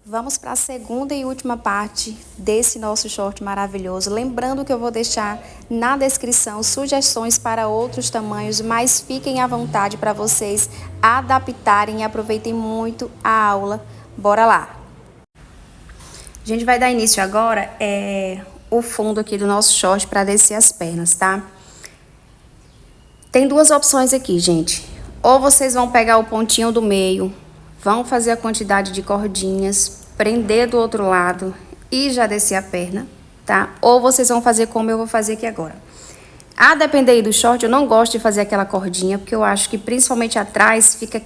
Vamos para a segunda e última parte desse nosso short maravilhoso. Lembrando que eu vou deixar na descrição sugestões para outros tamanhos, mas fiquem à vontade para vocês adaptarem e aproveitem muito a aula. Bora lá! A gente vai dar início agora o fundo aqui do nosso short para descer as pernas, tá? Tem duas opções aqui, gente. Ou vocês vão pegar o pontinho do meio, vão fazer a quantidade de cordinhas, prender do outro lado e já descer a perna, tá? Ou vocês vão fazer como eu vou fazer aqui agora. A depender aí do short, eu não gosto de fazer aquela cordinha, porque eu acho que principalmente atrás fica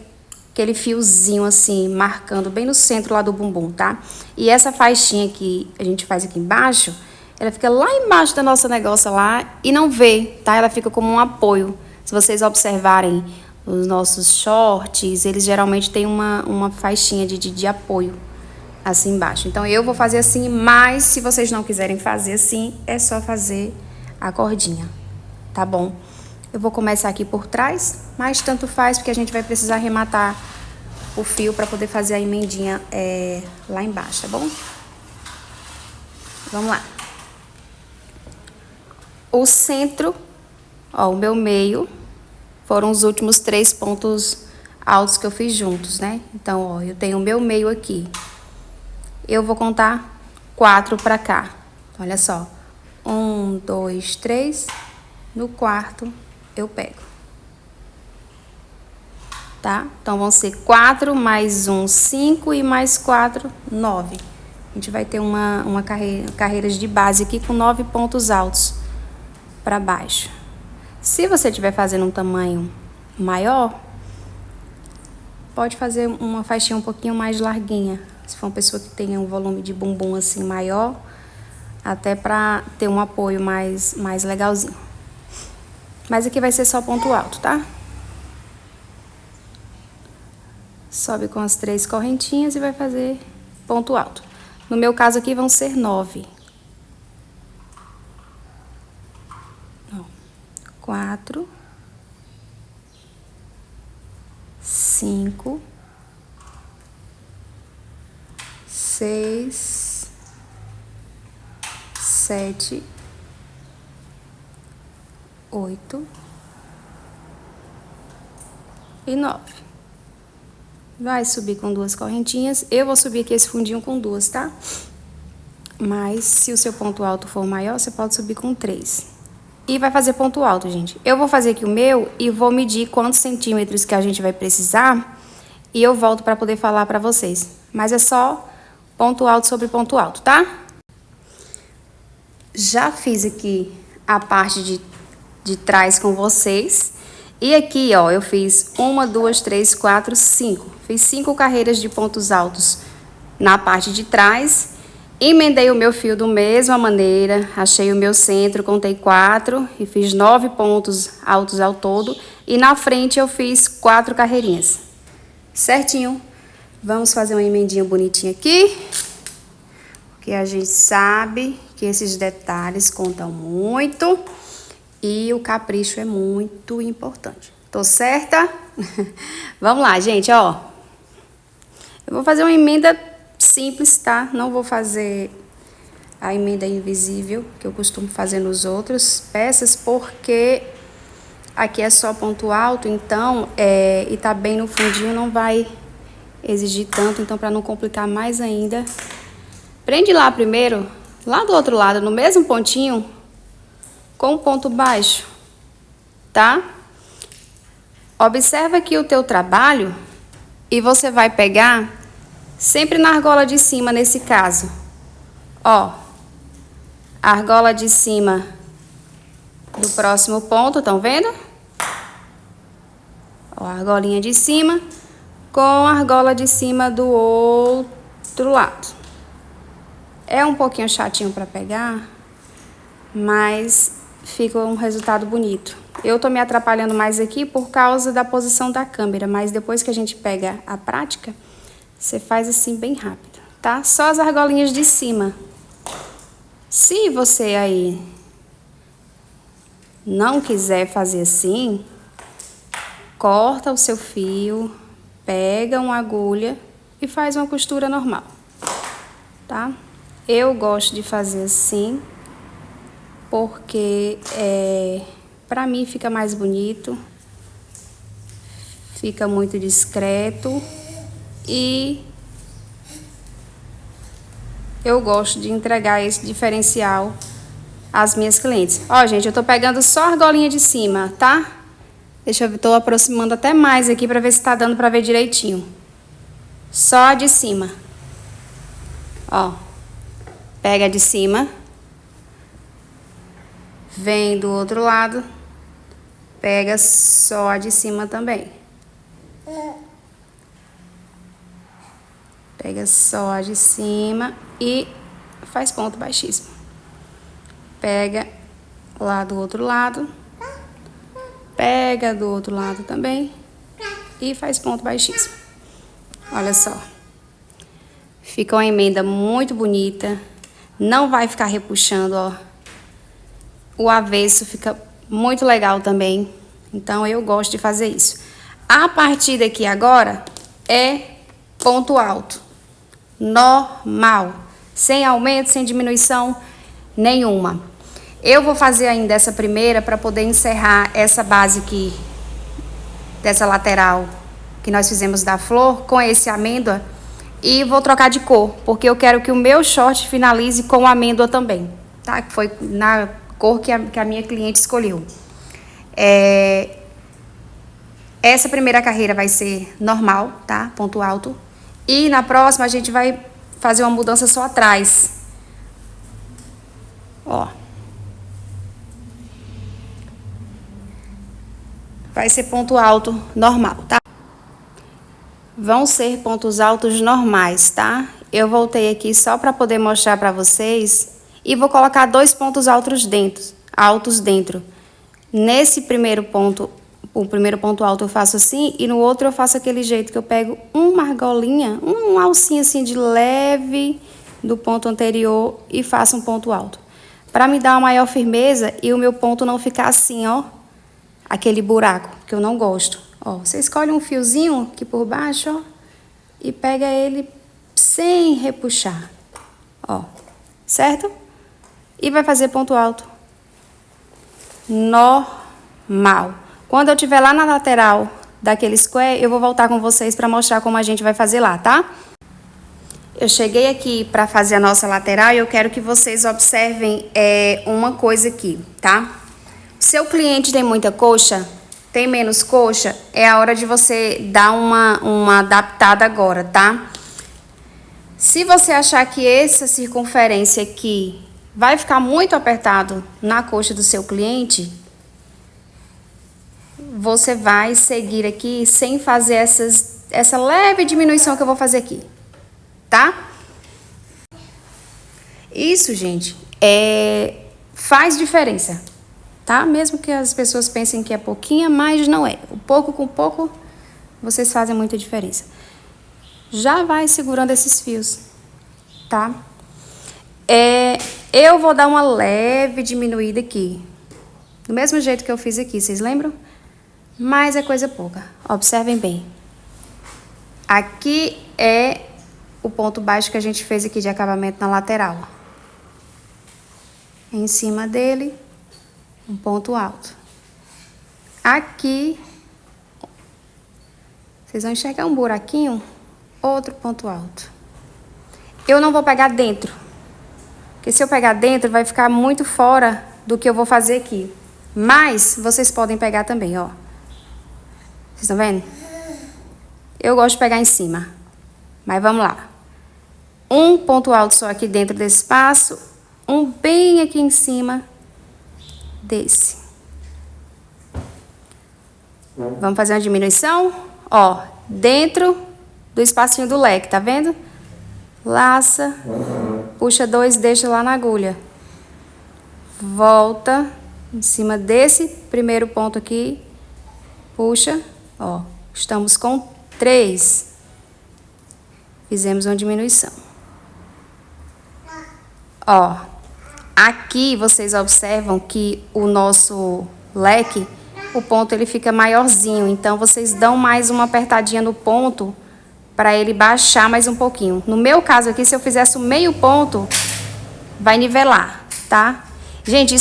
aquele fiozinho assim, marcando bem no centro lá do bumbum, tá? E essa faixinha que a gente faz aqui embaixo, ela fica lá embaixo da nossa negócio lá e não vê, tá? Ela fica como um apoio. Se vocês observarem os nossos shorts, eles geralmente têm uma faixinha de apoio assim embaixo. Então, eu vou fazer assim, mas se vocês não quiserem fazer assim, é só fazer a cordinha, tá bom? Eu vou começar aqui por trás, mas tanto faz, porque a gente vai precisar arrematar o fio para poder fazer a emendinha lá embaixo, tá bom? Vamos lá. O centro, ó, o meu meio, foram os últimos 3 pontos altos que eu fiz juntos, né? Então, ó, eu tenho o meu meio aqui. Eu vou contar 4 pra cá. Olha só. 1, 2, 3. No quarto, eu pego. Tá? Então, vão ser 4 mais 1, 5 e mais 4, 9. A gente vai ter uma carreira de base aqui com 9 pontos altos pra baixo. Se você estiver fazendo um tamanho maior, pode fazer uma faixinha um pouquinho mais larguinha. Se for uma pessoa que tenha um volume de bumbum assim maior, até pra ter um apoio mais legalzinho. Mas aqui vai ser só ponto alto, tá? Sobe com as 3 correntinhas e vai fazer ponto alto. No meu caso aqui vão ser 9. 4, 5, 6, 7, 8 e 9. Vai subir com 2 correntinhas. Eu vou subir aqui esse fundinho com 2, tá? Mas se o seu ponto alto for maior, você pode subir com 3. E vai fazer ponto alto, gente. Eu vou fazer aqui o meu e vou medir quantos centímetros que a gente vai precisar. E eu volto para poder falar para vocês. Mas é só ponto alto sobre ponto alto, tá? Já fiz aqui a parte de trás com vocês. E aqui, ó, eu fiz 1, 2, 3, 4, 5. Fiz 5 carreiras de pontos altos na parte de trás. Emendei o meu fio da mesma maneira, achei o meu centro, contei 4 e fiz 9 pontos altos ao todo. E na frente eu fiz 4 carreirinhas. Certinho. Vamos fazer uma emendinha bonitinha aqui. Porque a gente sabe que esses detalhes contam muito. E o capricho é muito importante. Tô certa? Vamos lá, gente, ó. Eu vou fazer uma emenda simples, tá? Não vou fazer a emenda invisível, que eu costumo fazer nos outros peças, porque aqui é só ponto alto, então, e tá bem no fundinho, não vai exigir tanto, então para não complicar mais ainda, prende lá primeiro, lá do outro lado, no mesmo pontinho, com o ponto baixo, tá? Observa aqui o teu trabalho e você vai pegar sempre na argola de cima, nesse caso. Ó, a argola de cima do próximo ponto, estão vendo? Ó, a argolinha de cima com a argola de cima do outro lado. É um pouquinho chatinho para pegar, mas fica um resultado bonito. Eu tô me atrapalhando mais aqui por causa da posição da câmera, mas depois que a gente pega a prática, você faz assim bem rápido, tá? Só as argolinhas de cima. Se você aí não quiser fazer assim, corta o seu fio, pega uma agulha e faz uma costura normal. tá? Eu gosto de fazer assim, porque pra mim fica mais bonito, fica muito discreto e eu gosto de entregar esse diferencial às minhas clientes. Ó, gente, eu tô pegando só a argolinha de cima, tá? Deixa eu ver, tô aproximando até mais aqui pra ver se tá dando pra ver direitinho. Só a de cima. Ó, pega a de cima. Vem do outro lado. Pega só a de cima também. Pega só a de cima e faz ponto baixíssimo. Pega lá do outro lado. Pega do outro lado também. E faz ponto baixíssimo. Olha só. Fica uma emenda muito bonita. Não vai ficar repuxando, ó. O avesso fica muito legal também. Então, eu gosto de fazer isso. A partir daqui agora é ponto alto. Normal. Sem aumento, sem diminuição nenhuma. Eu vou fazer ainda essa primeira para poder encerrar essa base aqui. Dessa lateral que nós fizemos da flor com esse amêndoa. E vou trocar de cor, porque eu quero que o meu short finalize com amêndoa também, tá? Que foi na cor que a minha cliente escolheu. Essa primeira carreira vai ser normal, tá? Ponto alto. E na próxima a gente vai fazer uma mudança só atrás. Ó. Vai ser ponto alto normal, tá? Vão ser pontos altos normais, tá? Eu voltei aqui só para poder mostrar para vocês e vou colocar 2 pontos altos dentro. Nesse primeiro ponto, o primeiro ponto alto eu faço assim e no outro eu faço aquele jeito que eu pego uma argolinha, um alcinho assim de leve do ponto anterior e faço um ponto alto. Para me dar uma maior firmeza e o meu ponto não ficar assim, ó, aquele buraco, que eu não gosto. Ó, você escolhe um fiozinho aqui por baixo, ó, e pega ele sem repuxar, ó, certo? E vai fazer ponto alto. Normal. Quando eu estiver lá na lateral daquele square, eu vou voltar com vocês para mostrar como a gente vai fazer lá, tá? Eu cheguei aqui para fazer a nossa lateral e eu quero que vocês observem uma coisa aqui, tá? Seu cliente tem muita coxa, tem menos coxa, é a hora de você dar uma adaptada agora, tá? Se você achar que essa circunferência aqui vai ficar muito apertado na coxa do seu cliente, você vai seguir aqui sem fazer essa leve diminuição que eu vou fazer aqui, tá? Isso, gente, faz diferença. Tá? Mesmo que as pessoas pensem que é pouquinha, mas não é. O pouco com pouco, vocês fazem muita diferença. Já vai segurando esses fios, tá? Eu vou dar uma leve diminuída aqui. Do mesmo jeito que eu fiz aqui, vocês lembram? Mas é coisa pouca. Observem bem. Aqui é o ponto baixo que a gente fez aqui de acabamento na lateral. Em cima dele, um ponto alto. Aqui, vocês vão enxergar um buraquinho, outro ponto alto. Eu não vou pegar dentro, porque se eu pegar dentro, vai ficar muito fora do que eu vou fazer aqui. Mas, vocês podem pegar também, ó. Vocês estão vendo? Eu gosto de pegar em cima. Mas vamos lá. Um ponto alto só aqui dentro desse espaço, um bem aqui em cima desse. Vamos fazer uma diminuição, ó, dentro do espacinho do leque, tá vendo? Laça, puxa 2, deixa lá na agulha. Volta em cima desse primeiro ponto aqui, puxa, ó, estamos com 3. Fizemos uma diminuição. Ó, aqui vocês observam que o nosso leque, o ponto ele fica maiorzinho, então vocês dão mais uma apertadinha no ponto para ele baixar mais um pouquinho. No meu caso aqui, se eu fizesse o meio ponto, vai nivelar, tá? Gente,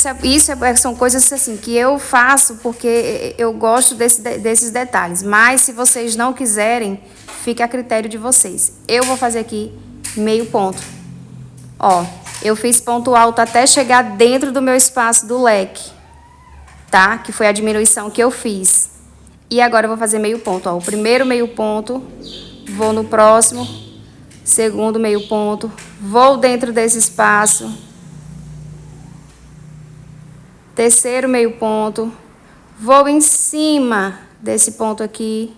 são coisas assim que eu faço porque eu gosto desses detalhes. Mas se vocês não quiserem, fica a critério de vocês. Eu vou fazer aqui meio ponto. Ó, eu fiz ponto alto até chegar dentro do meu espaço do leque, tá? Que foi a diminuição que eu fiz. E agora eu vou fazer meio ponto, ó. O primeiro meio ponto, vou no próximo, segundo meio ponto, vou dentro desse espaço, terceiro meio ponto, vou em cima desse ponto aqui,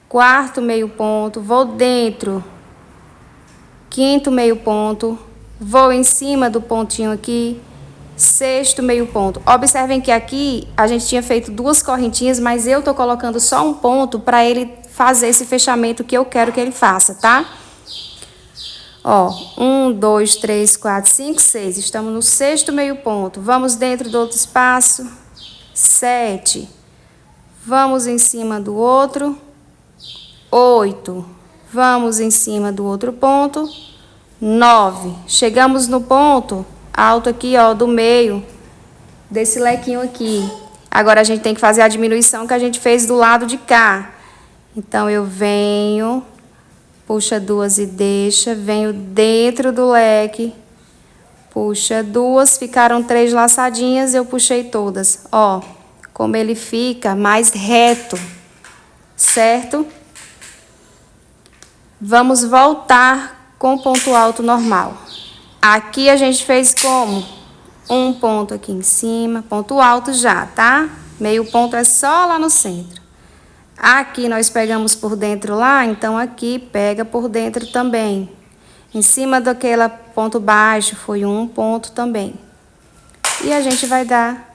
quarto meio ponto, vou dentro, quinto meio ponto, vou em cima do pontinho aqui, sexto meio ponto. Observem que aqui a gente tinha feito 2 correntinhas, mas eu tô colocando só um ponto para ele fazer esse fechamento que eu quero que ele faça, tá? Ó, 1, 2, 3, 4, 5, 6. Estamos no sexto meio ponto. Vamos dentro do outro espaço. 7. Vamos em cima do outro. 8. Vamos em cima do outro ponto. 9. Chegamos no ponto alto aqui, ó, do meio desse lequinho aqui. Agora a gente tem que fazer a diminuição que a gente fez do lado de cá. Então eu venho, puxa 2 e deixa, venho dentro do leque, puxa 2, ficaram 3 laçadinhas, eu puxei todas. Ó, como ele fica mais reto, certo? Vamos voltar com ponto alto normal. Aqui a gente fez como? Um ponto aqui em cima, ponto alto já, tá? Meio ponto é só lá no centro. Aqui nós pegamos por dentro lá, então aqui pega por dentro também. Em cima daquele ponto baixo foi um ponto também. E a gente vai dar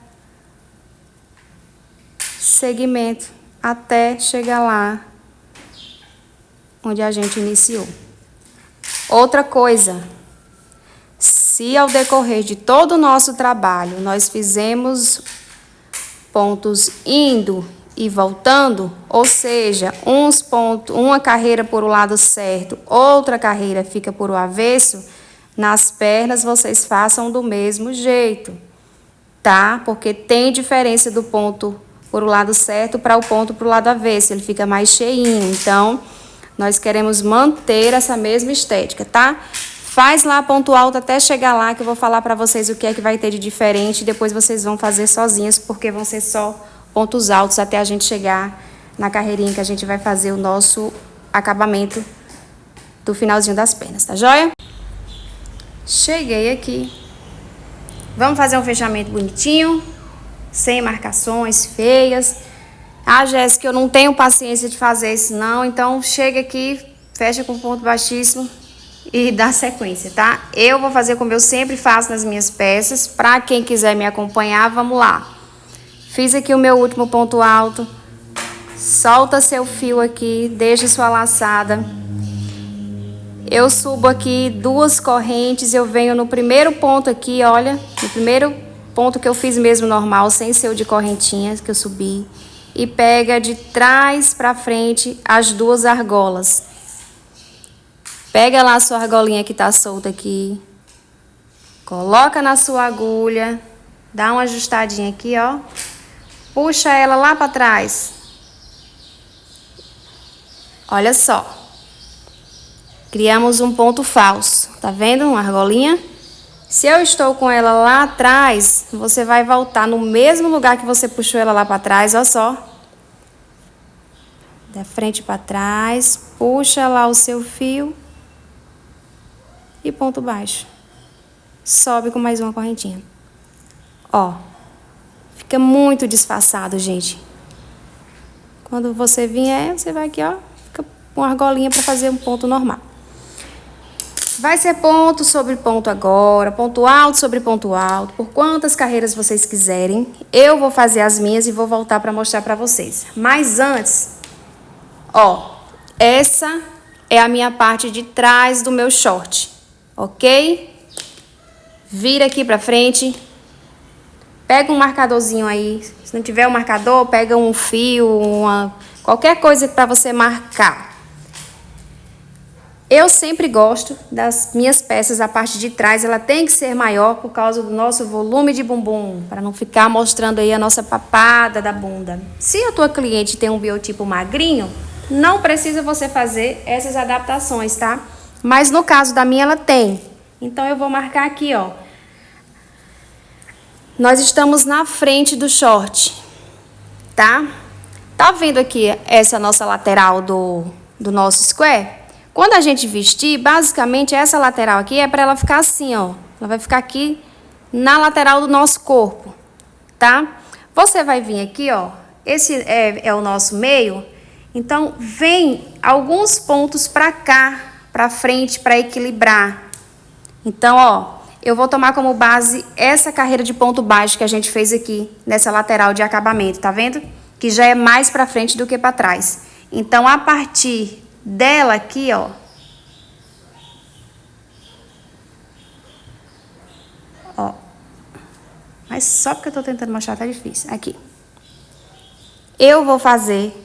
seguimento até chegar lá onde a gente iniciou. Outra coisa, se ao decorrer de todo o nosso trabalho nós fizemos pontos indo e voltando, ou seja, uma carreira por o lado certo, outra carreira fica por o avesso, nas pernas vocês façam do mesmo jeito, tá? Porque tem diferença do ponto por o lado certo para o ponto para o lado avesso, ele fica mais cheinho, então nós queremos manter essa mesma estética, tá? Faz lá ponto alto até chegar lá, que eu vou falar para vocês o que é que vai ter de diferente. Depois vocês vão fazer sozinhas, porque vão ser só pontos altos até a gente chegar na carreirinha que a gente vai fazer o nosso acabamento do finalzinho das pernas, tá joia? Cheguei aqui. Vamos fazer um fechamento bonitinho, sem marcações feias. Ah, Jéssica, eu não tenho paciência de fazer isso não, então chega aqui, fecha com ponto baixíssimo e dá sequência, tá? Eu vou fazer como eu sempre faço nas minhas peças. Pra quem quiser me acompanhar, vamos lá. Fiz aqui o meu último ponto alto, solta seu fio aqui, deixa sua laçada. Eu subo aqui 2 correntes, eu venho no primeiro ponto aqui, olha, no primeiro ponto que eu fiz mesmo normal, sem ser o de correntinhas que eu subi. E pega de trás para frente as 2 argolas. Pega lá a sua argolinha que tá solta aqui. Coloca na sua agulha. Dá uma ajustadinha aqui, ó. Puxa ela lá para trás. Olha só. Criamos um ponto falso. Tá vendo? Uma argolinha. Se eu estou com ela lá atrás, você vai voltar no mesmo lugar que você puxou ela lá para trás, ó só. Da frente para trás, puxa lá o seu fio e ponto baixo. Sobe com mais uma correntinha. Ó, fica muito disfarçado, gente. Quando você vier, você vai aqui, ó, fica com uma argolinha para fazer um ponto normal. Vai ser ponto sobre ponto agora, ponto alto sobre ponto alto, por quantas carreiras vocês quiserem. Eu vou fazer as minhas e vou voltar para mostrar para vocês. Mas antes, ó, essa é a minha parte de trás do meu short, ok? Vira aqui pra frente, pega um marcadorzinho aí. Se não tiver um marcador, pega um fio, qualquer coisa para você marcar. Eu sempre gosto das minhas peças, a parte de trás, ela tem que ser maior por causa do nosso volume de bumbum, para não ficar mostrando aí a nossa papada da bunda. Se a tua cliente tem um biotipo magrinho, não precisa você fazer essas adaptações, tá? Mas no caso da minha, ela tem. Então, eu vou marcar aqui, ó. Nós estamos na frente do short, tá? Tá vendo aqui essa nossa lateral do nosso square? Quando a gente vestir, basicamente essa lateral aqui é para ela ficar assim, ó. Ela vai ficar aqui na lateral do nosso corpo, tá? Você vai vir aqui, ó. Esse é o nosso meio. Então, vem alguns pontos para cá, para frente, para equilibrar. Então, ó, eu vou tomar como base essa carreira de ponto baixo que a gente fez aqui, nessa lateral de acabamento, tá vendo? Que já é mais para frente do que para trás. Então, a partir dela aqui, ó. Ó. Mas só porque eu tô tentando mostrar tá difícil. Aqui. Eu vou fazer.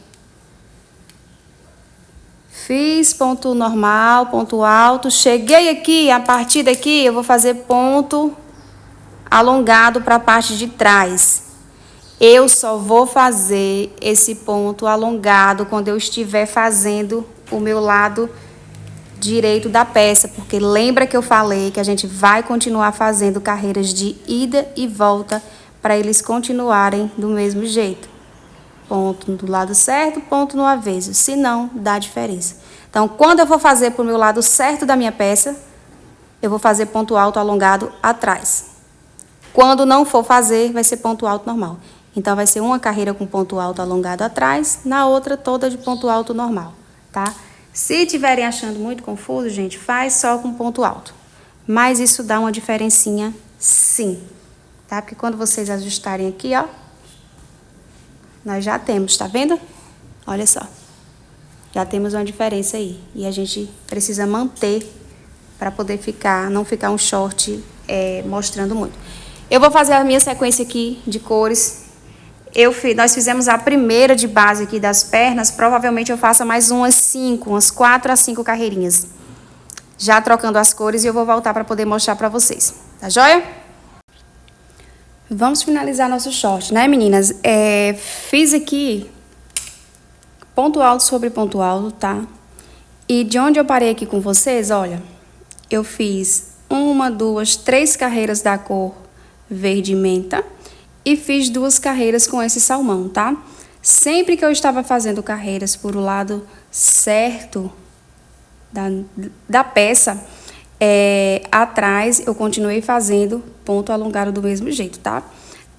Fiz ponto normal, ponto alto. Cheguei aqui, a partir daqui eu vou fazer ponto alongado para a parte de trás. Eu só vou fazer esse ponto alongado quando eu estiver fazendo o meu lado direito da peça, porque lembra que eu falei que a gente vai continuar fazendo carreiras de ida e volta para eles continuarem do mesmo jeito. Ponto do lado certo, ponto no avesso, senão dá diferença. Então, quando eu for fazer para o meu lado certo da minha peça, eu vou fazer ponto alto alongado atrás. Quando não for fazer, vai ser ponto alto normal. Então, vai ser uma carreira com ponto alto alongado atrás, na outra toda de ponto alto normal, tá? Se estiverem achando muito confuso, gente, faz só com ponto alto. Mas isso dá uma diferencinha, sim, tá? Porque quando vocês ajustarem aqui, ó, nós já temos, tá vendo? Olha só. Já temos uma diferença aí. E a gente precisa manter para poder não ficar um short mostrando muito. Eu vou fazer a minha sequência aqui de cores. Nós fizemos a primeira de base aqui das pernas. Provavelmente eu faça mais umas 4 a 5 carreirinhas. Já trocando as cores e eu vou voltar para poder mostrar para vocês. Tá joia? Vamos finalizar nosso short, né, meninas? Fiz aqui ponto alto sobre ponto alto, tá? E de onde eu parei aqui com vocês, olha, eu fiz 1, 2, 3 carreiras da cor verde menta e fiz 2 carreiras com esse salmão, tá? Sempre que eu estava fazendo carreiras por o lado certo da peça, atrás eu continuei fazendo ponto alongado do mesmo jeito, tá?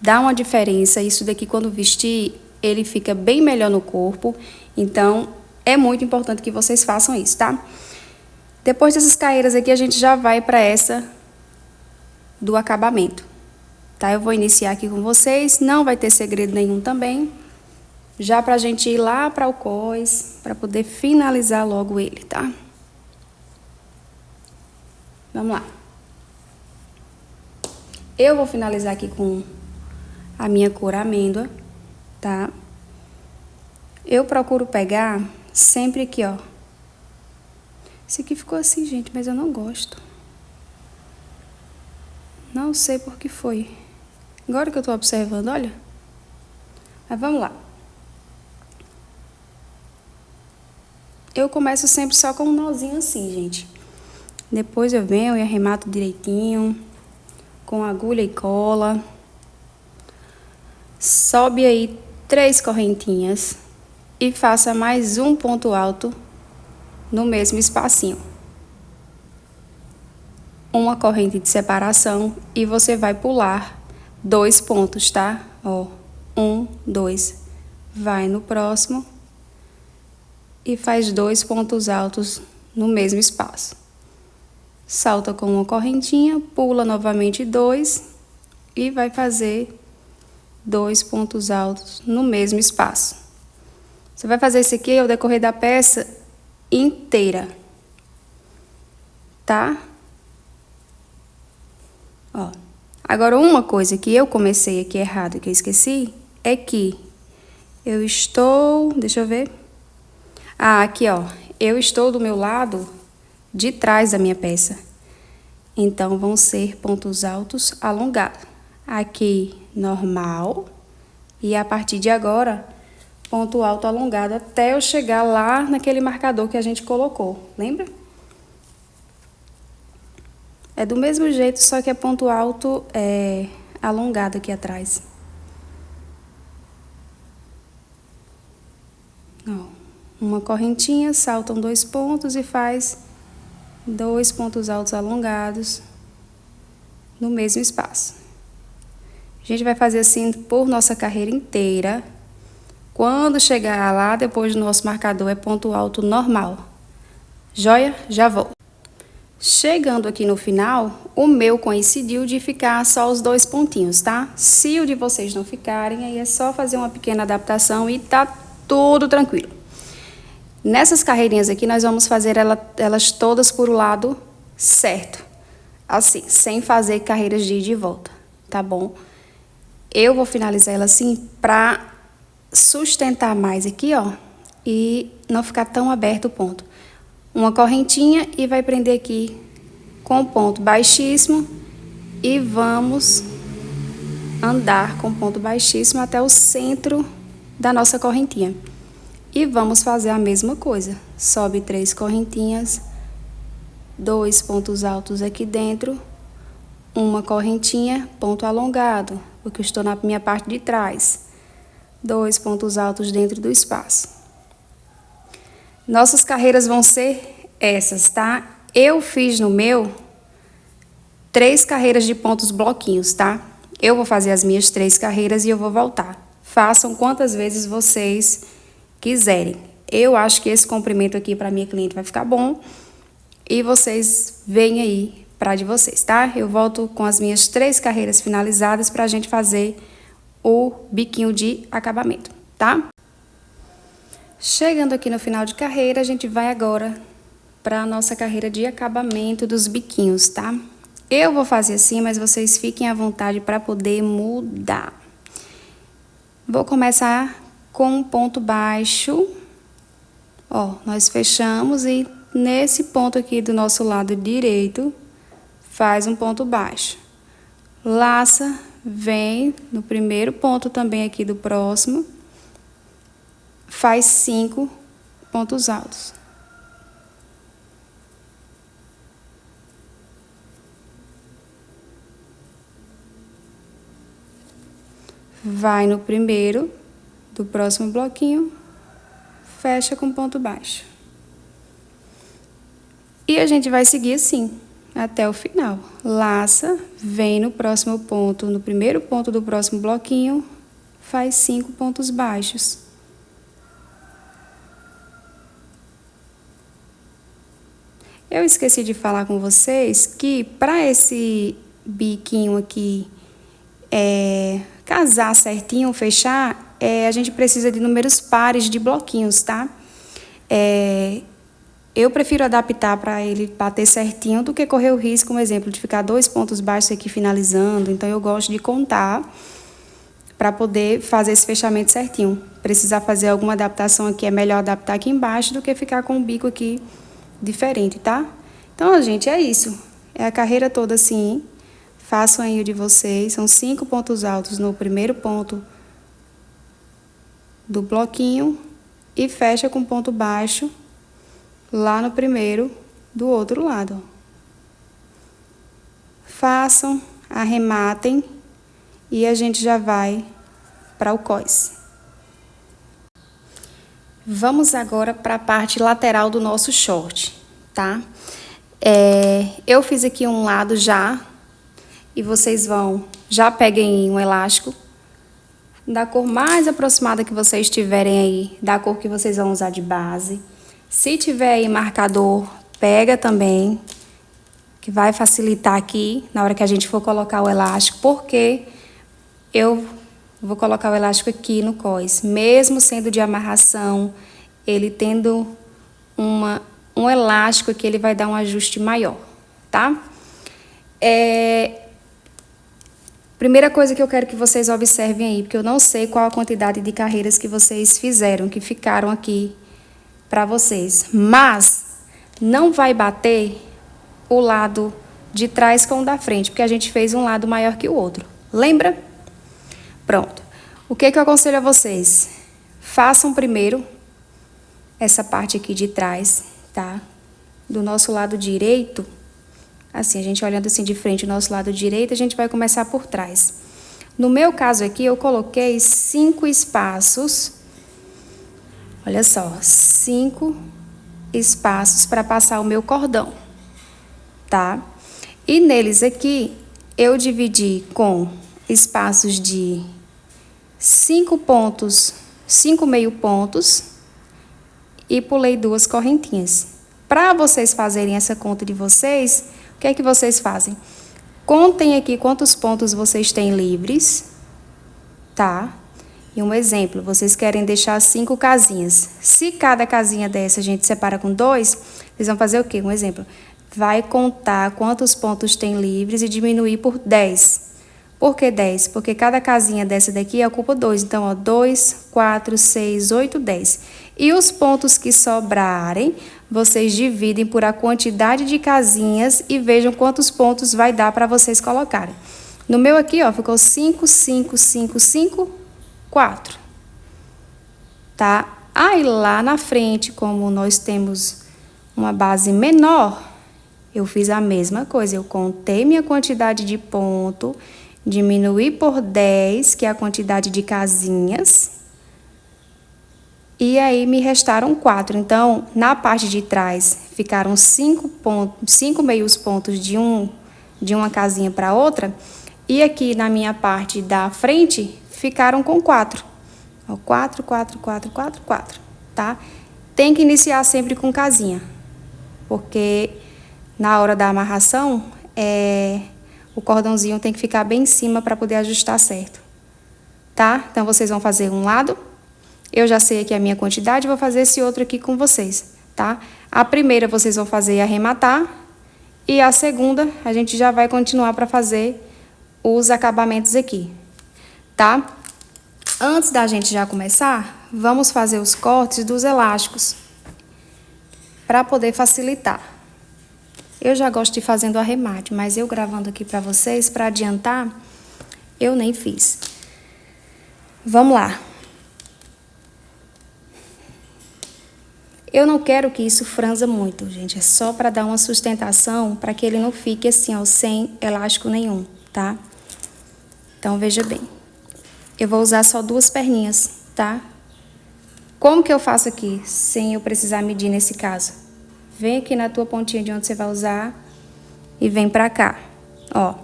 Dá uma diferença, isso daqui quando vestir, ele fica bem melhor no corpo, então é muito importante que vocês façam isso, tá? Depois dessas carreiras aqui, a gente já vai para essa do acabamento, tá? Eu vou iniciar aqui com vocês, não vai ter segredo nenhum também, já pra gente ir lá para o cós, para poder finalizar logo ele, tá? Vamos lá. Eu vou finalizar aqui com a minha cor amêndoa, tá? Eu procuro pegar sempre aqui, ó. Esse aqui ficou assim, gente, mas eu não gosto. Não sei por que foi. Agora que eu tô observando, olha. Mas vamos lá. Eu começo sempre só com um nozinho assim, gente. Depois eu venho e arremato direitinho, com agulha e cola. Sobe aí 3 correntinhas e faça mais um ponto alto no mesmo espacinho. Uma corrente de separação e você vai pular 2 pontos, tá? Ó, 1, 2. Vai no próximo e faz 2 pontos altos no mesmo espaço. Salta com uma correntinha, pula novamente 2 e vai fazer 2 pontos altos no mesmo espaço. Você vai fazer isso aqui ao decorrer da peça inteira, tá? Ó. Agora, uma coisa que eu comecei aqui errado, que eu esqueci, é que eu estou... Deixa eu ver. Ah, aqui, ó. Eu estou do meu lado de trás da minha peça. Então, vão ser pontos altos alongados. Aqui, normal. E a partir de agora, ponto alto alongado até eu chegar lá naquele marcador que a gente colocou. Lembra? É do mesmo jeito, só que é ponto alto alongado aqui atrás. Ó, uma correntinha, saltam 2 pontos e faz 2 pontos altos alongados no mesmo espaço. A gente vai fazer assim por nossa carreira inteira. Quando chegar lá, depois do nosso marcador, é ponto alto normal. Joia? Já volto. Chegando aqui no final, o meu coincidiu de ficar só os 2 pontinhos, tá? Se o de vocês não ficarem, aí é só fazer uma pequena adaptação e tá tudo tranquilo. Nessas carreirinhas aqui, nós vamos fazer elas todas por o lado certo. Assim, sem fazer carreiras de ida e volta, tá bom? Eu vou finalizar ela assim pra sustentar mais aqui, ó, e não ficar tão aberto o ponto. Uma correntinha e vai prender aqui com ponto baixíssimo e vamos andar com ponto baixíssimo até o centro da nossa correntinha. E vamos fazer a mesma coisa. Sobe 3 correntinhas, 2 pontos altos aqui dentro, uma correntinha, ponto alongado, porque eu estou na minha parte de trás. 2 pontos altos dentro do espaço. Nossas carreiras vão ser essas, tá? Eu fiz no meu 3 carreiras de pontos bloquinhos, tá? Eu vou fazer as minhas 3 carreiras e eu vou voltar. Façam quantas vezes vocês quiserem. Eu acho que esse comprimento aqui para minha cliente vai ficar bom. E vocês veem aí para de vocês, tá? Eu volto com as minhas 3 carreiras finalizadas para a gente fazer o biquinho de acabamento, tá? Chegando aqui no final de carreira, a gente vai agora para a nossa carreira de acabamento dos biquinhos, tá? Eu vou fazer assim, mas vocês fiquem à vontade para poder mudar. Vou começar com um ponto baixo. Ó, nós fechamos e nesse ponto aqui do nosso lado direito, faz um ponto baixo. Laça, vem no primeiro ponto também aqui do próximo, faz 5 pontos altos. Vai no primeiro do próximo bloquinho, fecha com ponto baixo. E a gente vai seguir assim, até o final. Laça, vem no próximo ponto, no primeiro ponto do próximo bloquinho, faz 5 pontos baixos. Eu esqueci de falar com vocês que para esse biquinho aqui casar certinho, fechar, a gente precisa de números pares de bloquinhos, tá? Eu prefiro adaptar para ele bater certinho do que correr o risco, um exemplo, de ficar 2 pontos baixos aqui finalizando. Então, eu gosto de contar para poder fazer esse fechamento certinho. Precisar fazer alguma adaptação aqui, é melhor adaptar aqui embaixo do que ficar com o bico aqui diferente, tá? Então, gente, é isso. É a carreira toda assim. Façam aí o de vocês. São 5 pontos altos no primeiro ponto do bloquinho e fecha com ponto baixo lá no primeiro do outro lado. Façam, arrematem e a gente já vai para o cós. Vamos agora para a parte lateral do nosso short, tá? Eu fiz aqui um lado já e vocês já peguem um elástico da cor mais aproximada que vocês tiverem aí, da cor que vocês vão usar de base. Se tiver aí marcador, pega também, que vai facilitar aqui na hora que a gente for colocar o elástico, porque eu vou colocar o elástico aqui no cós. Mesmo sendo de amarração, ele tendo um elástico aqui, ele vai dar um ajuste maior, tá? Primeira coisa que eu quero que vocês observem aí, porque eu não sei qual a quantidade de carreiras que vocês fizeram, que ficaram aqui para vocês. Mas, não vai bater o lado de trás com o da frente, porque a gente fez um lado maior que o outro. Lembra? Pronto. O que eu aconselho a vocês? Façam primeiro essa parte aqui de trás, tá? Do nosso lado direito, assim, a gente olhando assim de frente, o nosso lado direito, a gente vai começar por trás. No meu caso aqui, eu coloquei 5 espaços, olha só, 5 espaços para passar o meu cordão, tá? E neles aqui, eu dividi com espaços de 5 pontos, 5 meio pontos e pulei 2 correntinhas. Para vocês fazerem essa conta de vocês, o que é que vocês fazem? Contem aqui quantos pontos vocês têm livres, tá? E um exemplo, vocês querem deixar 5 casinhas. Se cada casinha dessa a gente separa com 2, vocês vão fazer o quê? Um exemplo, vai contar quantos pontos tem livres e diminuir por 10. Por que 10? Porque cada casinha dessa daqui ocupa 2. Então, ó, 2, 4, 6, 8, 10. E os pontos que sobrarem, vocês dividem por a quantidade de casinhas e vejam quantos pontos vai dar para vocês colocarem. No meu aqui, ó, ficou 5, 5, 5, 5, 4. Tá? Aí lá na frente, como nós temos uma base menor, eu fiz a mesma coisa. Eu contei minha quantidade de ponto, diminuí por 10, que é a quantidade de casinhas. E aí me restaram 4. Então, na parte de trás, ficaram 5 meios pontos de uma casinha para outra. E aqui na minha parte da frente, ficaram com 4. 4, 4, 4, 4, 4, tá? Tem que iniciar sempre com casinha, porque na hora da amarração, o cordãozinho tem que ficar bem em cima para poder ajustar certo, tá? Então, vocês vão fazer um lado. Eu já sei aqui a minha quantidade, vou fazer esse outro aqui com vocês, tá? A primeira vocês vão fazer e arrematar, e a segunda a gente já vai continuar para fazer os acabamentos aqui, tá? Antes da gente já começar, vamos fazer os cortes dos elásticos, para poder facilitar. Eu já gosto de ir fazendo o arremate, mas eu gravando aqui para vocês, para adiantar, eu nem fiz. Vamos lá. Eu não quero que isso franza muito, gente. É só para dar uma sustentação, para que ele não fique assim, ó, sem elástico nenhum, tá? Então, veja bem. Eu vou usar só 2 perninhas, tá? Como que eu faço aqui, sem eu precisar medir nesse caso? Vem aqui na tua pontinha de onde você vai usar e vem pra cá, ó.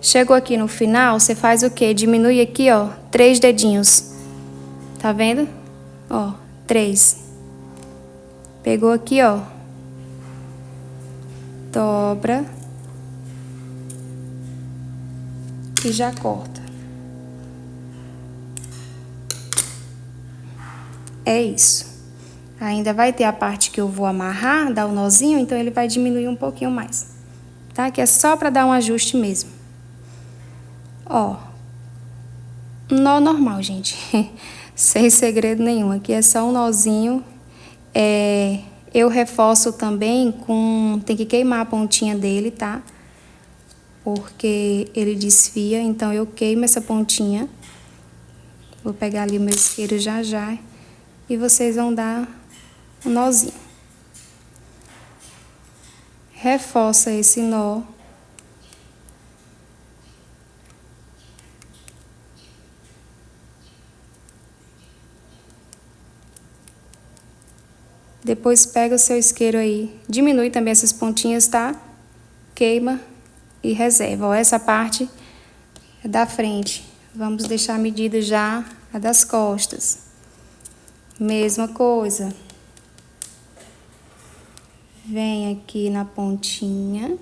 Chegou aqui no final, você faz o quê? Diminui aqui, ó, 3 dedinhos. Tá vendo? Ó. 3. Pegou aqui, ó. Dobra. E já corta. É isso. Ainda vai ter a parte que eu vou amarrar, dar o nozinho, então ele vai diminuir um pouquinho mais. Tá? Que é só pra dar um ajuste mesmo. Ó. Nó normal, gente. Sem segredo nenhum, aqui é só um nozinho. Eu reforço também com... Tem que queimar a pontinha dele, tá? Porque ele desfia, então eu queimo essa pontinha. Vou pegar ali o meu isqueiro já já. E vocês vão dar um nozinho. Reforça esse nó. Depois pega o seu isqueiro aí, diminui também essas pontinhas, tá? Queima e reserva. Ó, essa parte é da frente. Vamos deixar a medida já a das costas. Mesma coisa. Vem aqui na pontinha.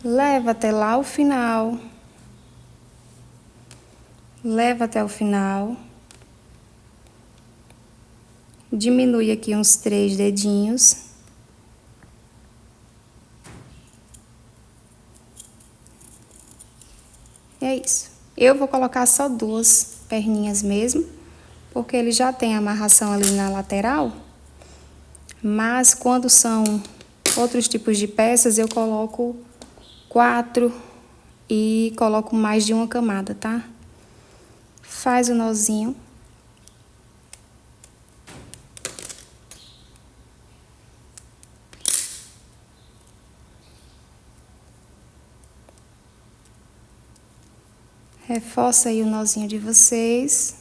Leva até lá o final. Leva até o final. Diminui aqui uns 3 dedinhos. E é isso. Eu vou colocar só 2 perninhas mesmo, porque ele já tem a amarração ali na lateral. Mas quando são outros tipos de peças, eu coloco 4 e coloco mais de uma camada, tá? Faz o nozinho. Reforça aí o nozinho de vocês.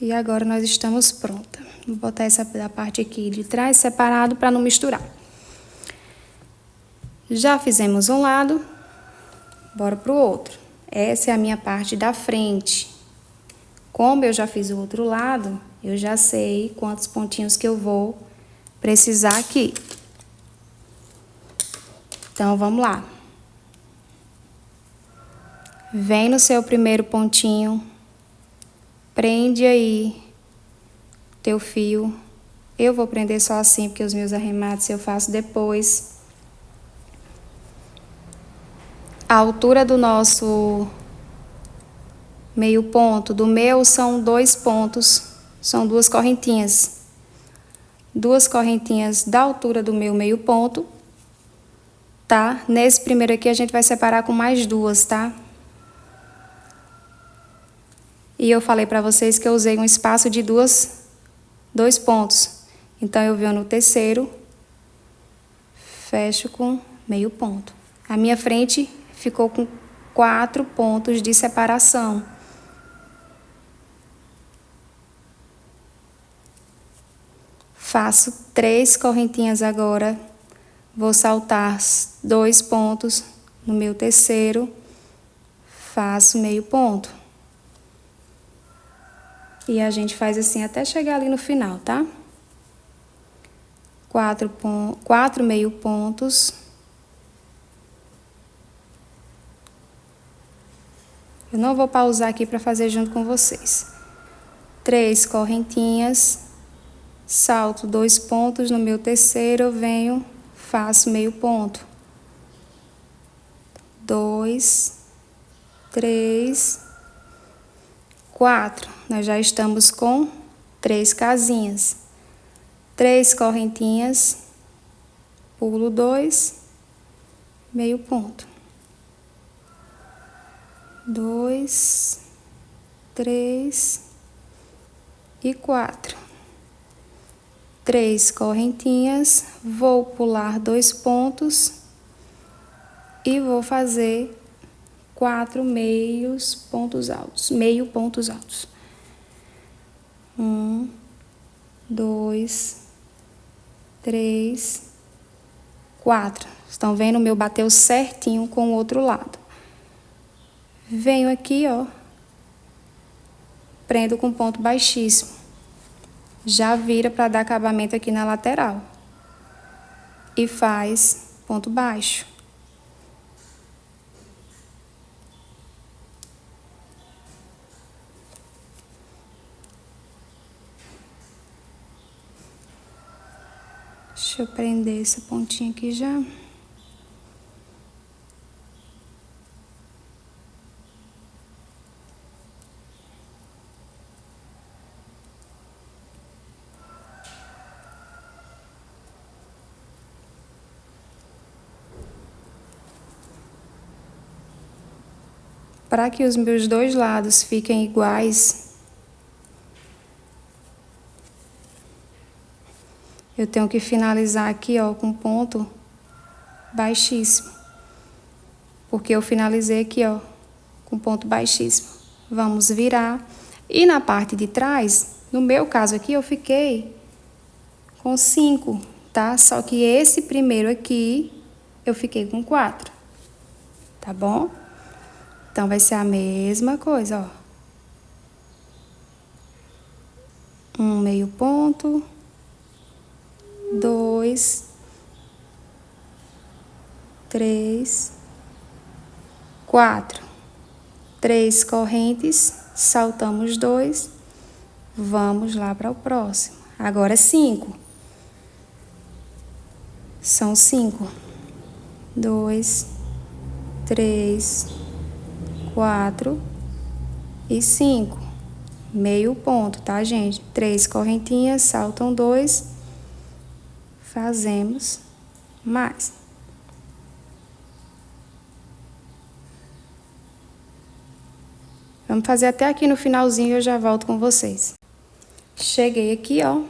E agora nós estamos prontas. Vou botar essa da parte aqui de trás separado para não misturar. Já fizemos um lado, bora pro outro. Essa é a minha parte da frente. Como eu já fiz o outro lado, eu já sei quantos pontinhos que eu vou precisar aqui. Então, vamos lá. Vem no seu primeiro pontinho, prende aí teu fio. Eu vou prender só assim, porque os meus arremates eu faço depois. A altura do nosso meio ponto, do meu, são 2 pontos, são 2 correntinhas. 2 correntinhas da altura do meu meio ponto, tá? Nesse primeiro aqui a gente vai separar com mais 2, tá? E eu falei pra vocês que eu usei um espaço de 2 pontos. Então, eu venho no terceiro, fecho com meio ponto. A minha frente ficou com 4 pontos de separação. Faço 3 correntinhas agora. Vou saltar 2 pontos no meu terceiro. Faço meio ponto. E a gente faz assim até chegar ali no final, tá? 4 meio pontos. Eu não vou pausar aqui para fazer junto com vocês. 3 correntinhas. Salto 2 pontos no meu terceiro, eu venho, faço meio ponto. 2, 3, 4. Nós já estamos com 3 casinhas. 3 correntinhas, pulo 2, meio ponto. 2, 3 e 4. 3 correntinhas, vou pular 2 pontos e vou fazer 4 meios pontos altos, meio pontos altos. 1, 2, 3, 4. Estão vendo? O meu bateu certinho com o outro lado. Venho aqui, ó, prendo com ponto baixíssimo. Já vira para dar acabamento aqui na lateral. E faz ponto baixo. Deixa eu prender esse pontinho aqui já. Para que os meus dois lados fiquem iguais, eu tenho que finalizar aqui, ó, com ponto baixíssimo. Porque eu finalizei aqui, ó, com ponto baixíssimo. Vamos virar. E na parte de trás, no meu caso aqui, eu fiquei com 5, tá? Só que esse primeiro aqui, eu fiquei com 4. Tá bom? Então, vai ser a mesma coisa, ó. 1 meio ponto. 2, 3, 4. 3 correntes, saltamos 2. Vamos lá para o próximo. Agora 5. São 5. 2, 3, 4 e 5. meio ponto, tá, gente? 3 correntinhas, saltam 2, fazemos mais. Vamos fazer até aqui no finalzinho e eu já volto com vocês. Cheguei aqui, ó.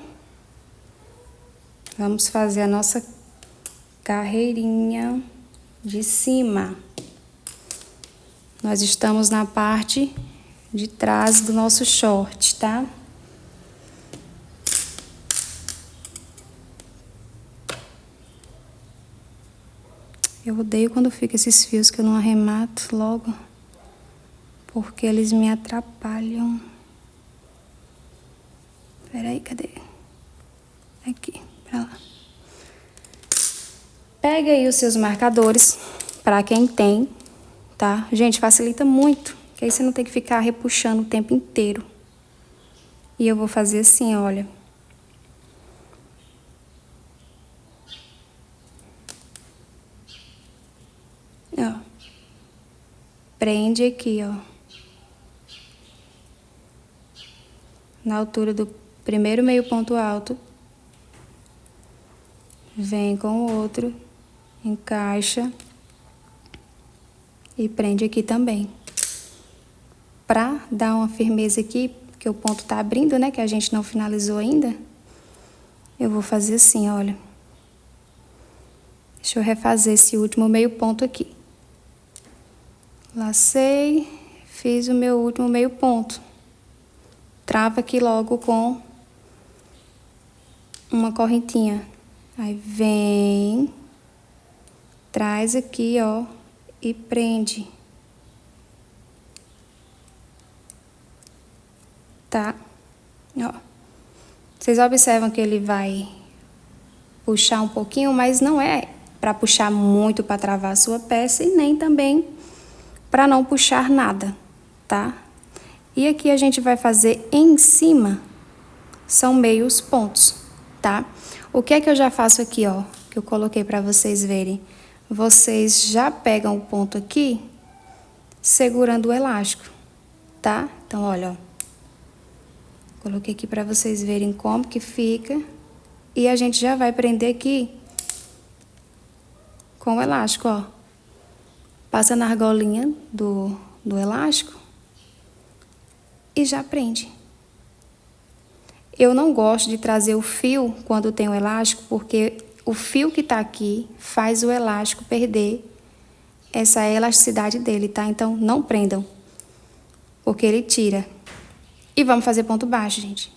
Vamos fazer a nossa carreirinha de cima. Nós estamos na parte de trás do nosso short, tá? Eu odeio quando fica esses fios que eu não arremato logo, porque eles me atrapalham. Peraí, cadê? Aqui, pra lá. Pega aí os seus marcadores, pra quem tem, tá? Gente, facilita muito, que aí você não tem que ficar repuxando o tempo inteiro. E eu vou fazer assim, olha. Ó. Prende aqui, ó. Na altura do primeiro meio ponto alto. Vem com o outro, encaixa. E prende aqui também. Pra dar uma firmeza aqui, porque o ponto tá abrindo, né? Que a gente não finalizou ainda. Eu vou fazer assim, olha. Deixa eu refazer esse último meio ponto aqui. Lacei, fiz o meu último meio ponto. Trava aqui logo com uma correntinha. Aí vem, traz aqui, ó, e prende. Tá? Ó. Vocês observam que ele vai puxar um pouquinho, mas não é para puxar muito para travar a sua peça e nem também para não puxar nada, tá? E aqui a gente vai fazer em cima, são meios pontos, tá? O que é que eu já faço aqui, ó, que eu coloquei para vocês verem? Vocês já pegam o ponto aqui, segurando o elástico, tá? Então, olha, ó. Coloquei aqui para vocês verem como que fica. E a gente já vai prender aqui com o elástico, ó. Passa na argolinha do elástico e já prende. Eu não gosto de trazer o fio quando tem o elástico, porque o fio que tá aqui faz o elástico perder essa elasticidade dele, tá? Então, não prendam, porque ele tira. E vamos fazer ponto baixo, gente.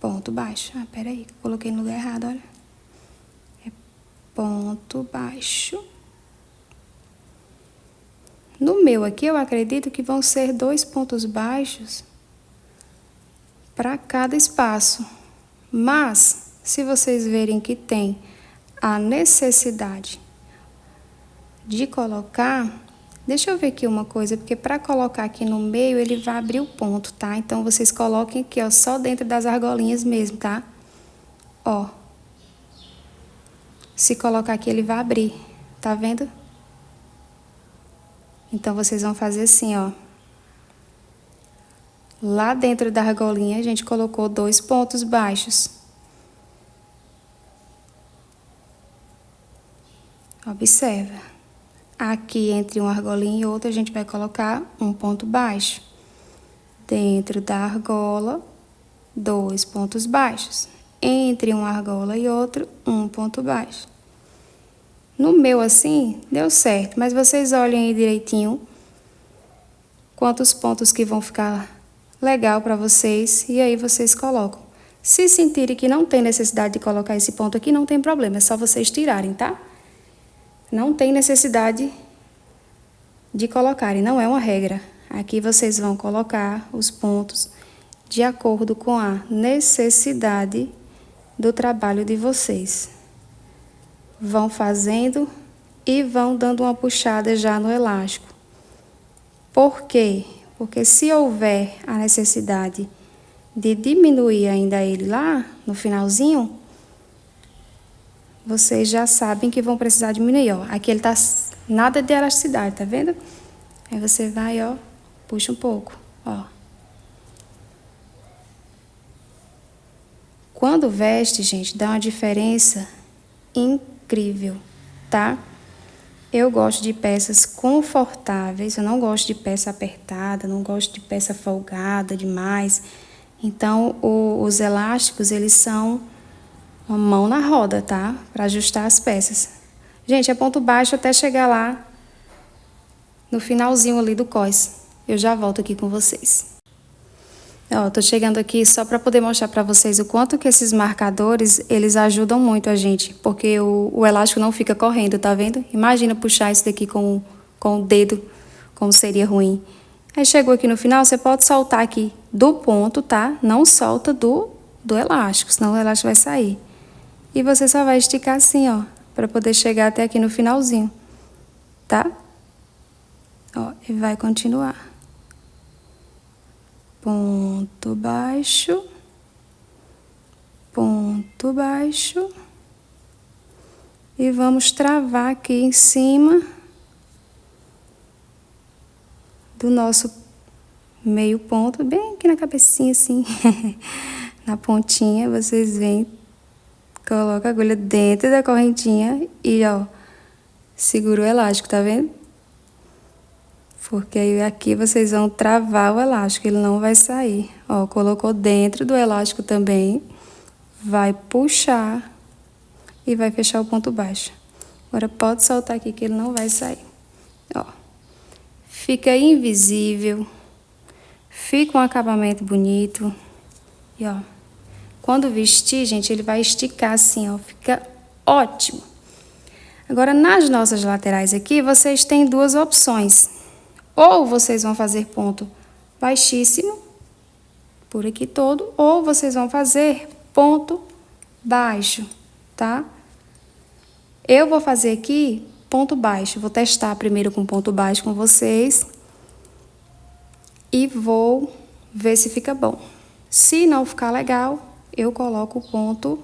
Ponto baixo. Ah, peraí, coloquei no lugar errado, olha. É ponto baixo. No meu aqui, eu acredito que vão ser 2 pontos baixos para cada espaço. Mas, se vocês verem que tem a necessidade de colocar, deixa eu ver aqui uma coisa, porque para colocar aqui no meio, ele vai abrir o ponto, tá? Então, vocês coloquem aqui, ó, só dentro das argolinhas mesmo, tá? Ó. Se colocar aqui, ele vai abrir, tá vendo? Então, vocês vão fazer assim, ó. Lá dentro da argolinha, a gente colocou 2 pontos baixos. Observa. Aqui, entre uma argolinha e outra, a gente vai colocar um ponto baixo. Dentro da argola, 2 pontos baixos. Entre uma argola e outra, um ponto baixo. No meu, assim, deu certo. Mas vocês olhem aí direitinho quantos pontos que vão ficar legal para vocês. E aí, vocês colocam. Se sentirem que não tem necessidade de colocar esse ponto aqui, não tem problema. É só vocês tirarem, tá? Não tem necessidade de colocarem, não é uma regra. Aqui vocês vão colocar os pontos de acordo com a necessidade do trabalho de vocês. Vão fazendo e vão dando uma puxada já no elástico. Por quê? Porque se houver a necessidade de diminuir ainda ele lá no finalzinho, vocês já sabem que vão precisar diminuir, ó. Aqui ele tá nada de elasticidade, tá vendo? Aí você vai, ó, puxa um pouco, ó. Quando veste, gente, dá uma diferença incrível, tá? Eu gosto de peças confortáveis, eu não gosto de peça apertada, não gosto de peça folgada demais. Então, os elásticos, eles são uma mão na roda, tá? Para ajustar as peças. Gente, é ponto baixo até chegar lá no finalzinho ali do cós. Eu já volto aqui com vocês. Ó, tô chegando aqui só para poder mostrar para vocês o quanto que esses marcadores, eles ajudam muito a gente, porque o elástico não fica correndo, tá vendo? Imagina puxar isso daqui com o dedo, como seria ruim. Aí chegou aqui no final, você pode soltar aqui do ponto, tá? Não solta do elástico, senão o elástico vai sair. E você só vai esticar assim, ó, para poder chegar até aqui no finalzinho, tá? Ó, e vai continuar. Ponto baixo, ponto baixo, e vamos travar aqui em cima do nosso meio ponto, bem aqui na cabecinha assim, na pontinha, vocês vêm, coloca a agulha dentro da correntinha e, ó, segura o elástico, tá vendo? Porque aí aqui vocês vão travar o elástico, ele não vai sair. Ó, colocou dentro do elástico também, vai puxar e vai fechar o ponto baixo. Agora pode soltar aqui que ele não vai sair. Ó, fica invisível, fica um acabamento bonito. E ó, quando vestir, gente, ele vai esticar assim, ó, fica ótimo. Agora, nas nossas laterais aqui, vocês têm duas opções. Ou vocês vão fazer ponto baixíssimo, por aqui todo, ou vocês vão fazer ponto baixo, tá? Eu vou fazer aqui ponto baixo, vou testar primeiro com ponto baixo com vocês e vou ver se fica bom. Se não ficar legal, eu coloco o ponto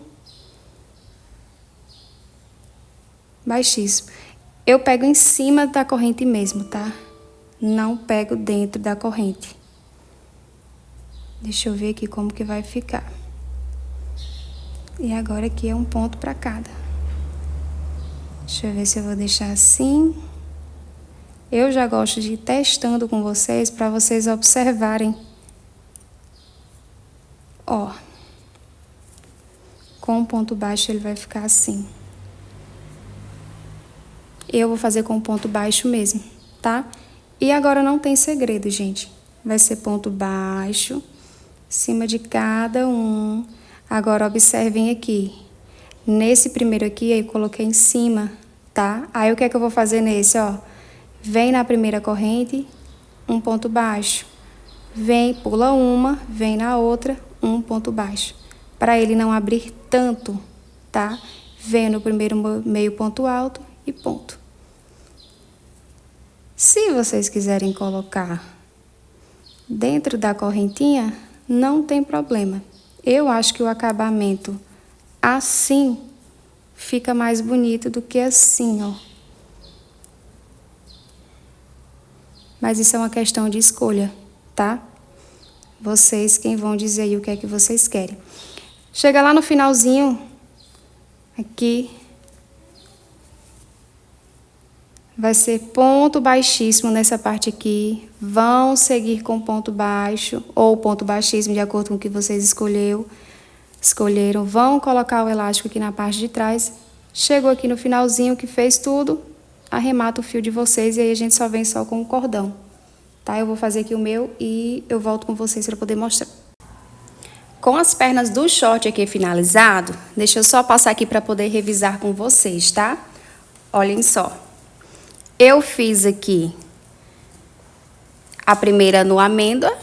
baixíssimo. Eu pego em cima da corrente mesmo, tá? Não pego dentro da corrente. Deixa eu ver aqui como que vai ficar. E agora aqui é um ponto para cada. Deixa eu ver se eu vou deixar assim. Eu já gosto de ir testando com vocês para vocês observarem. Ó. Com o ponto baixo ele vai ficar assim. Eu vou fazer com o ponto baixo mesmo, tá? E agora não tem segredo, gente. Vai ser ponto baixo, cima de cada um. Agora, observem aqui. Nesse primeiro aqui, eu coloquei em cima, tá? Aí, o que é que eu vou fazer nesse, ó? Vem na primeira corrente, um ponto baixo. Vem, pula uma, vem na outra, um ponto baixo. Para ele não abrir tanto, tá? Vem no primeiro meio ponto alto e ponto. Se vocês quiserem colocar dentro da correntinha, não tem problema. Eu acho que o acabamento assim fica mais bonito do que assim, ó. Mas isso é uma questão de escolha, tá? Vocês quem vão dizer aí o que é que vocês querem. Chega lá no finalzinho, aqui. Vai ser ponto baixíssimo nessa parte aqui. Vão seguir com ponto baixo ou ponto baixíssimo, de acordo com o que vocês escolheram. Vão colocar o elástico aqui na parte de trás. Chegou aqui no finalzinho que fez tudo, arremata o fio de vocês e aí a gente só vem só com o cordão. Tá? Eu vou fazer aqui o meu e eu volto com vocês para poder mostrar. Com as pernas do short aqui finalizado, deixa eu só passar aqui para poder revisar com vocês, tá? Olhem só. Eu fiz aqui a primeira no amêndoa,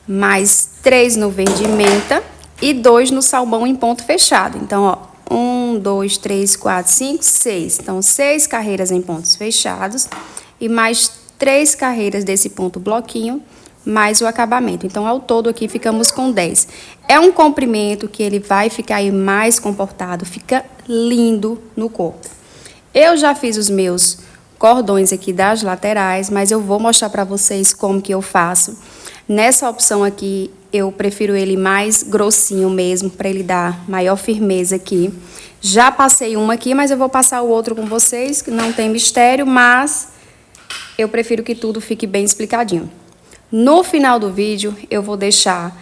mais 3 no verde menta e 2 no salmão em ponto fechado. Então, ó, 1, 2, 3, 4, 5, 6. Então, 6 carreiras em pontos fechados e mais 3 carreiras desse ponto bloquinho, mais o acabamento. Então, ao todo aqui, ficamos com 10. É um comprimento que ele vai ficar aí mais comportado, fica lindo no corpo. Eu já fiz os meus cordões aqui das laterais, mas eu vou mostrar para vocês como que eu faço. Nessa opção aqui, eu prefiro ele mais grossinho mesmo, para ele dar maior firmeza aqui. Já passei uma aqui, mas eu vou passar o outro com vocês, que não tem mistério, mas eu prefiro que tudo fique bem explicadinho. No final do vídeo, eu vou deixar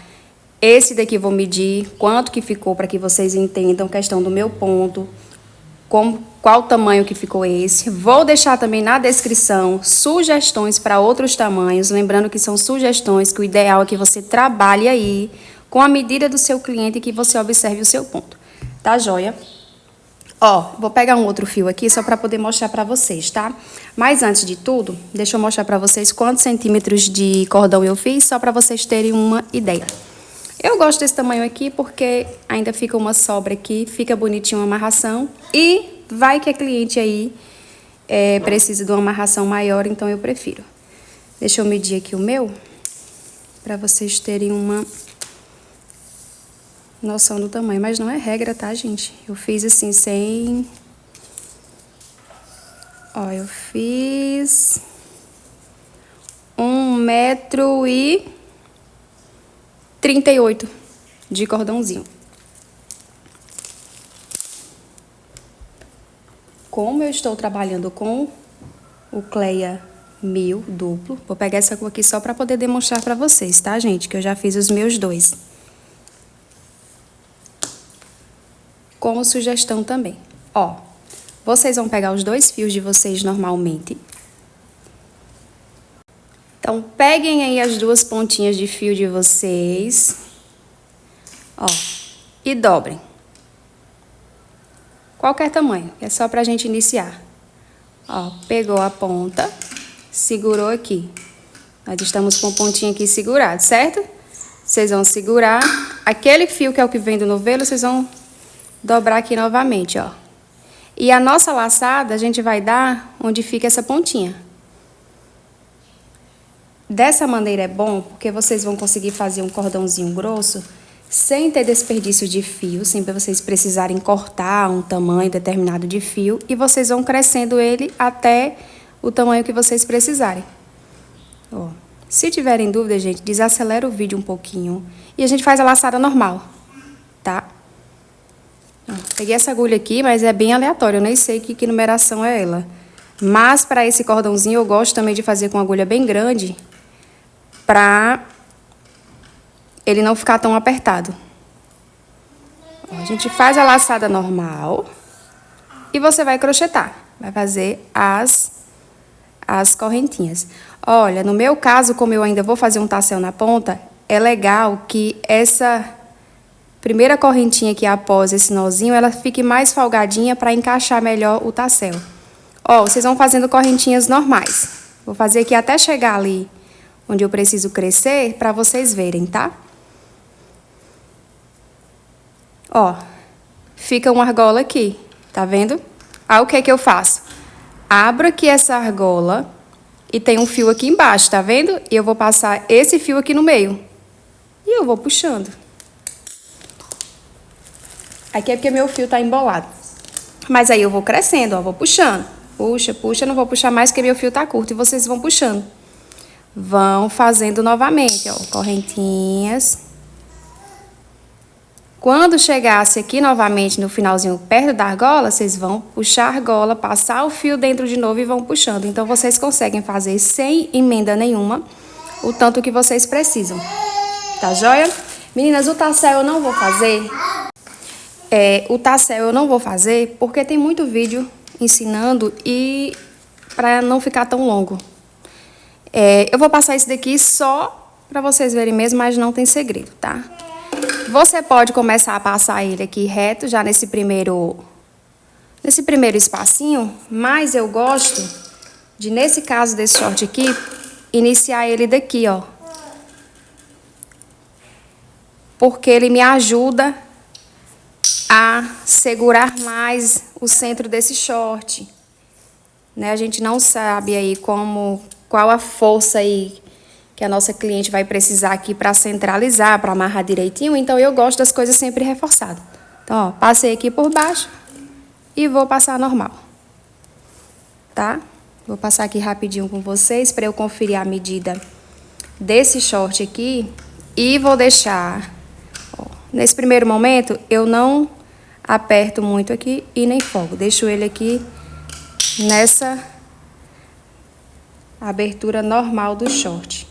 esse daqui, vou medir quanto que ficou, para que vocês entendam a questão do meu ponto, qual tamanho que ficou esse. Vou deixar também na descrição sugestões para outros tamanhos, lembrando que são sugestões, que o ideal é que você trabalhe aí com a medida do seu cliente e que você observe o seu ponto. Tá joia? Ó, vou pegar um outro fio aqui só para poder mostrar para vocês, tá? Mas antes de tudo, deixa eu mostrar para vocês quantos centímetros de cordão eu fiz, só para vocês terem uma ideia. Eu gosto desse tamanho aqui porque ainda fica uma sobra aqui, fica bonitinho a amarração. E vai que a cliente aí precisa de uma amarração maior, então eu prefiro. Deixa eu medir aqui o meu, para vocês terem uma noção do tamanho. Mas não é regra, tá, gente? Eu fiz assim, sem... Ó, eu fiz 1,38 m de cordãozinho. Como eu estou trabalhando com o Cleia 1000 duplo, vou pegar essa cor aqui só para poder demonstrar para vocês, tá, gente? Que eu já fiz os meus dois. Como sugestão também. Ó, vocês vão pegar os dois fios de vocês normalmente. Então, peguem aí as duas pontinhas de fio de vocês, ó, e dobrem. Qualquer tamanho, é só pra gente iniciar. Ó, pegou a ponta, segurou aqui. Nós estamos com a pontinha aqui segurada, certo? Vocês vão segurar. Aquele fio que é o que vem do novelo, vocês vão dobrar aqui novamente, ó. E a nossa laçada, a gente vai dar onde fica essa pontinha. Dessa maneira é bom, porque vocês vão conseguir fazer um cordãozinho grosso, sem ter desperdício de fio, sem vocês precisarem cortar um tamanho determinado de fio, e vocês vão crescendo ele até o tamanho que vocês precisarem. Ó, se tiverem dúvida, gente, desacelera o vídeo um pouquinho e a gente faz a laçada normal, tá? Ó, peguei essa agulha aqui, mas é bem aleatório, eu nem sei que numeração é ela. Mas para esse cordãozinho eu gosto também de fazer com agulha bem grande, pra ele não ficar tão apertado. Ó, a gente faz a laçada normal e você vai crochetar. Vai fazer as correntinhas. Olha, no meu caso, como eu ainda vou fazer um tassel na ponta, é legal que essa primeira correntinha aqui após esse nozinho, ela fique mais folgadinha para encaixar melhor o tassel. Ó, vocês vão fazendo correntinhas normais. Vou fazer aqui até chegar ali onde eu preciso crescer, para vocês verem, tá? Ó, fica uma argola aqui, tá vendo? Aí o que é que eu faço? Abro aqui essa argola e tem um fio aqui embaixo, tá vendo? E eu vou passar esse fio aqui no meio. E eu vou puxando. Aqui é porque meu fio tá embolado. Mas aí eu vou crescendo, ó, vou puxando. Puxa, puxa, não vou puxar mais porque meu fio tá curto. E vocês vão puxando. Vão fazendo novamente, ó, correntinhas. Quando chegasse aqui novamente no finalzinho perto da argola, vocês vão puxar a argola, passar o fio dentro de novo e vão puxando. Então, vocês conseguem fazer sem emenda nenhuma o tanto que vocês precisam. Tá joia? Meninas, o tassel eu não vou fazer. O tassel eu não vou fazer porque tem muito vídeo ensinando e para não ficar tão longo. Eu vou passar esse daqui só para vocês verem mesmo, mas não tem segredo, tá? Você pode começar a passar ele aqui reto, já nesse primeiro espacinho, mas eu gosto de, nesse caso desse short aqui, iniciar ele daqui, ó. Porque ele me ajuda a segurar mais o centro desse short, né? A gente não sabe aí qual a força aí que a nossa cliente vai precisar aqui para centralizar, para amarrar direitinho. Então, eu gosto das coisas sempre reforçadas. Então, ó, passei aqui por baixo e vou passar normal, tá? Vou passar aqui rapidinho com vocês para eu conferir a medida desse short aqui. E vou deixar, ó, nesse primeiro momento, eu não aperto muito aqui e nem folgo. Deixo ele aqui nessa abertura normal do short.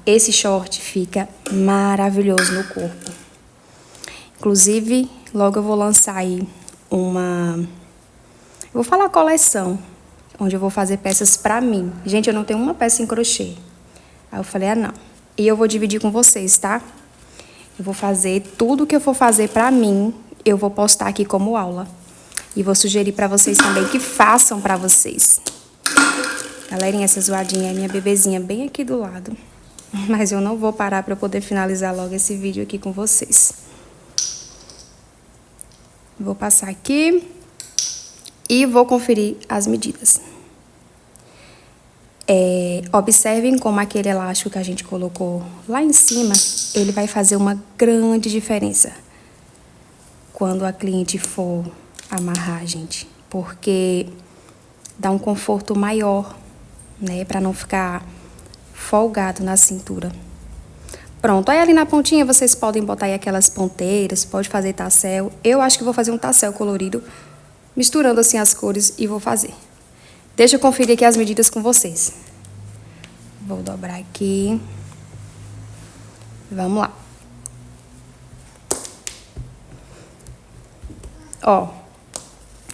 Esse short fica maravilhoso no corpo. Inclusive, logo eu vou lançar aí vou falar coleção, onde eu vou fazer peças pra mim. Gente, eu não tenho uma peça em crochê. Aí eu falei, não. E eu vou dividir com vocês, tá? Eu vou fazer tudo que eu for fazer pra mim, eu vou postar aqui como aula. E vou sugerir pra vocês também que façam pra vocês. Galerinha, essa zoadinha é minha bebezinha bem aqui do lado. Mas eu não vou parar pra eu poder finalizar logo esse vídeo aqui com vocês. Vou passar aqui e vou conferir as medidas. Observem como aquele elástico que a gente colocou lá em cima, ele vai fazer uma grande diferença quando a cliente for amarrar, gente. Porque dá um conforto maior, né? Pra não ficar folgado na cintura. Pronto, aí ali na pontinha vocês podem botar aí aquelas ponteiras, pode fazer tassel. Eu acho que vou fazer um tassel colorido, misturando assim as cores e vou fazer. Deixa eu conferir aqui as medidas com vocês. Vou dobrar aqui. Vamos lá. Ó,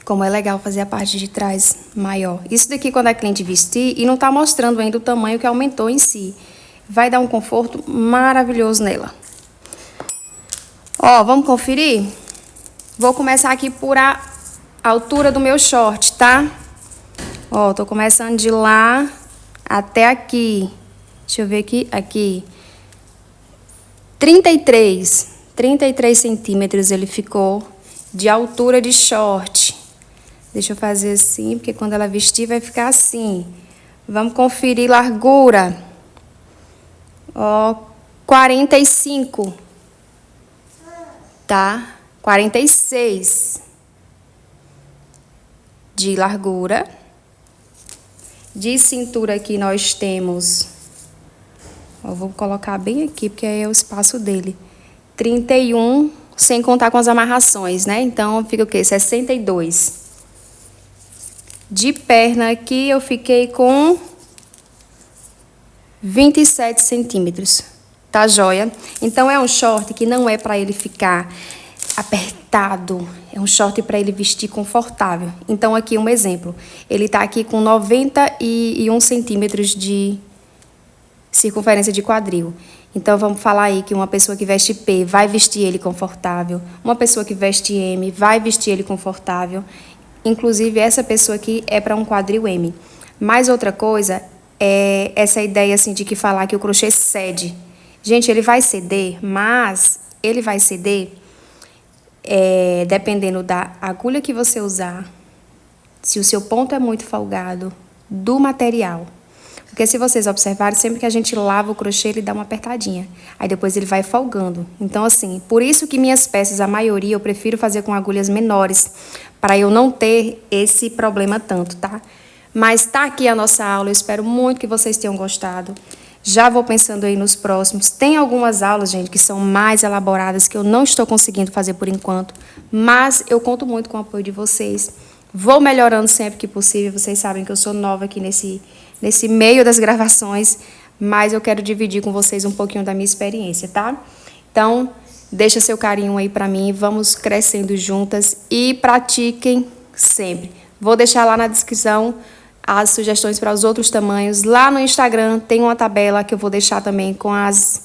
como é legal fazer a parte de trás maior. Isso daqui quando a cliente vestir e não tá mostrando ainda o tamanho que aumentou em si. Vai dar um conforto maravilhoso nela. Ó, vamos conferir? Vou começar aqui por a altura do meu short, tá? Ó, tô começando de lá até aqui. Deixa eu ver aqui. Aqui. 33 centímetros ele ficou de altura de short. Deixa eu fazer assim, porque quando ela vestir vai ficar assim. Vamos conferir largura. Ó, 45. Tá? 46 de largura. De cintura aqui nós temos, ó, vou colocar bem aqui, porque aí é o espaço dele. 31, sem contar com as amarrações, né? Então, fica o quê? 62. De perna aqui, eu fiquei com 27 centímetros. Tá joia? Então, é um short que não é pra ele ficar apertado, é um short para ele vestir confortável. Então, aqui um exemplo. Ele tá aqui com 91 centímetros de circunferência de quadril. Então, vamos falar aí que uma pessoa que veste P vai vestir ele confortável. Uma pessoa que veste M vai vestir ele confortável. Inclusive, essa pessoa aqui é para um quadril M. Mais outra coisa é essa ideia assim de que falar que o crochê cede. Gente, ele vai ceder, mas ele vai ceder dependendo da agulha que você usar, se o seu ponto é muito folgado, do material. Porque se vocês observarem, sempre que a gente lava o crochê, ele dá uma apertadinha. Aí depois ele vai folgando. Então, assim, por isso que minhas peças, a maioria, eu prefiro fazer com agulhas menores, para eu não ter esse problema tanto, tá? Mas tá aqui a nossa aula, eu espero muito que vocês tenham gostado. Já vou pensando aí nos próximos. Tem algumas aulas, gente, que são mais elaboradas, que eu não estou conseguindo fazer por enquanto. Mas eu conto muito com o apoio de vocês. Vou melhorando sempre que possível. Vocês sabem que eu sou nova aqui nesse meio das gravações. Mas eu quero dividir com vocês um pouquinho da minha experiência, tá? Então, deixa seu carinho aí pra mim. Vamos crescendo juntas e pratiquem sempre. Vou deixar lá na descrição as sugestões para os outros tamanhos. Lá no Instagram tem uma tabela que eu vou deixar também com as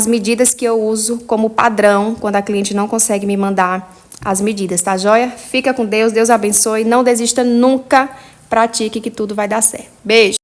medidas que eu uso como padrão, quando a cliente não consegue me mandar as medidas, tá joia? Fica com Deus, Deus abençoe, não desista nunca, pratique que tudo vai dar certo. Beijo!